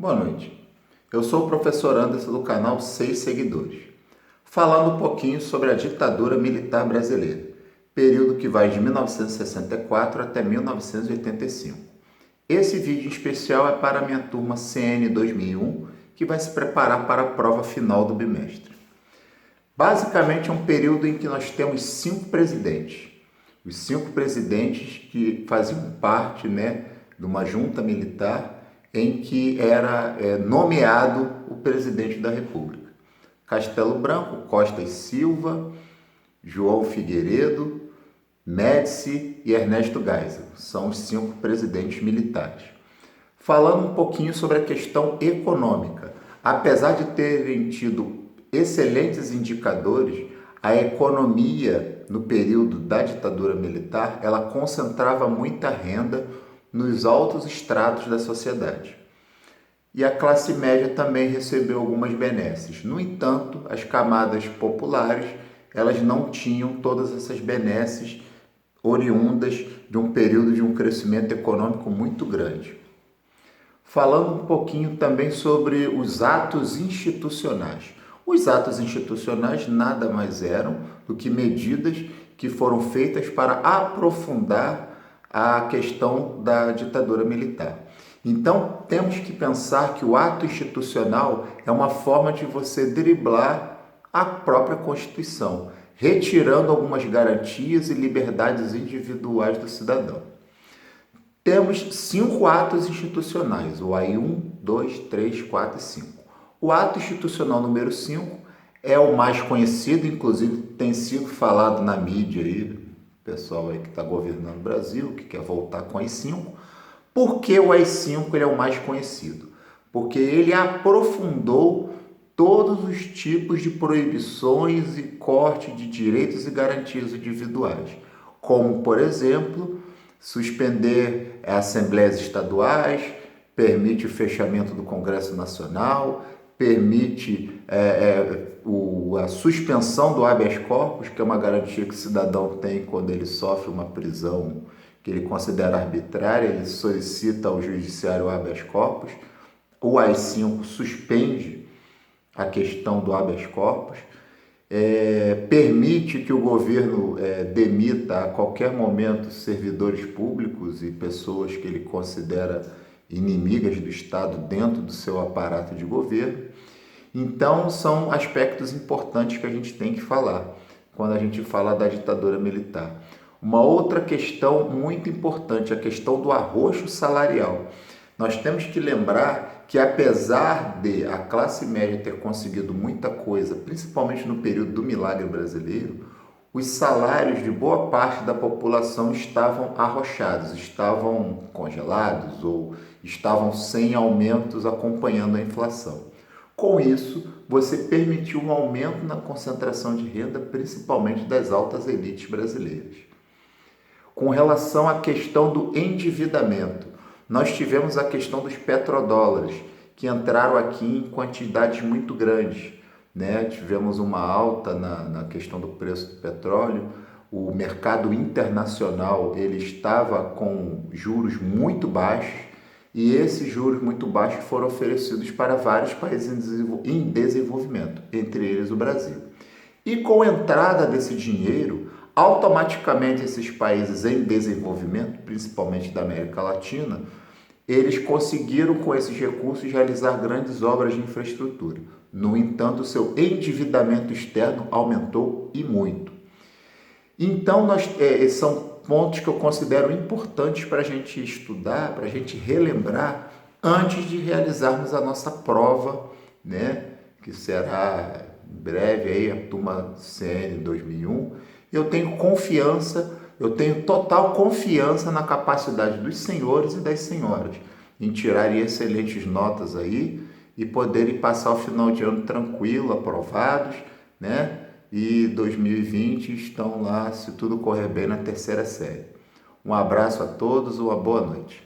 Boa noite. Eu sou o professor Anderson do canal 6 Seguidores, falando um pouquinho sobre a ditadura militar brasileira, período que vai de 1964 até 1985. Esse vídeo em especial é para a minha turma CN 2001, que vai se preparar para a prova final do bimestre. Basicamente é um período em que nós temos 5 presidentes. Os 5 presidentes que faziam parte, de uma junta militar em que era nomeado o presidente da República. Castelo Branco, Costa e Silva, João Figueiredo, Médici e Ernesto Geisel. São os 5 presidentes militares. Falando um pouquinho sobre a questão econômica. Apesar de terem tido excelentes indicadores, a economia no período da ditadura militar, ela concentrava muita renda nos altos estratos da sociedade. E a classe média também recebeu algumas benesses. No entanto, as camadas populares, elas não tinham todas essas benesses oriundas de um período de um crescimento econômico muito grande. Falando um pouquinho também sobre os atos institucionais. Os atos institucionais nada mais eram do que medidas que foram feitas para aprofundar a questão da ditadura militar. Então, temos que pensar que o ato institucional é uma forma de você driblar a própria Constituição, retirando algumas garantias e liberdades individuais do cidadão. Temos 5 atos institucionais, o AI 1, 2, 3, 4 e 5. O ato institucional número 5 é o mais conhecido, inclusive tem sido falado na mídia aí, o pessoal aí que está governando o Brasil, que quer voltar com o AI-5. Por que o AI-5 ele é o mais conhecido? Porque ele aprofundou todos os tipos de proibições e corte de direitos e garantias individuais, como, por exemplo, suspender assembleias estaduais, permite o fechamento do Congresso Nacional, permite a suspensão do habeas corpus, que é uma garantia que o cidadão tem quando ele sofre uma prisão que ele considera arbitrária, ele solicita ao judiciário o habeas corpus. O AI-5 suspende a questão do habeas corpus, permite que o governo demita a qualquer momento servidores públicos e pessoas que ele considera inimigas do Estado dentro do seu aparato de governo. Então, são aspectos importantes que a gente tem que falar quando a gente fala da ditadura militar. Uma outra questão muito importante, a questão do arroxo salarial. Nós temos que lembrar que, apesar de a classe média ter conseguido muita coisa, principalmente no período do milagre brasileiro, os salários de boa parte da população estavam arrochados, estavam congelados ou estavam sem aumentos acompanhando a inflação. Com isso, você permitiu um aumento na concentração de renda, principalmente das altas elites brasileiras. Com relação à questão do endividamento, nós tivemos a questão dos petrodólares, que entraram aqui em quantidades muito grandes. Tivemos uma alta na questão do preço do petróleo, o mercado internacional ele estava com juros muito baixos e esses juros muito baixos foram oferecidos para vários países em desenvolvimento, entre eles o Brasil. E com a entrada desse dinheiro, automaticamente esses países em desenvolvimento, principalmente da América Latina, eles conseguiram com esses recursos realizar grandes obras de infraestrutura. No entanto, o seu endividamento externo aumentou e muito. Então, são pontos que eu considero importantes para a gente estudar, para a gente relembrar antes de realizarmos a nossa prova, que será em breve aí, a turma CN 2001. Eu tenho total confiança na capacidade dos senhores e das senhoras em tirarem excelentes notas aí e poderem passar o final de ano tranquilo, aprovados, E 2020 estão lá, se tudo correr bem, na terceira série. Um abraço a todos, uma boa noite.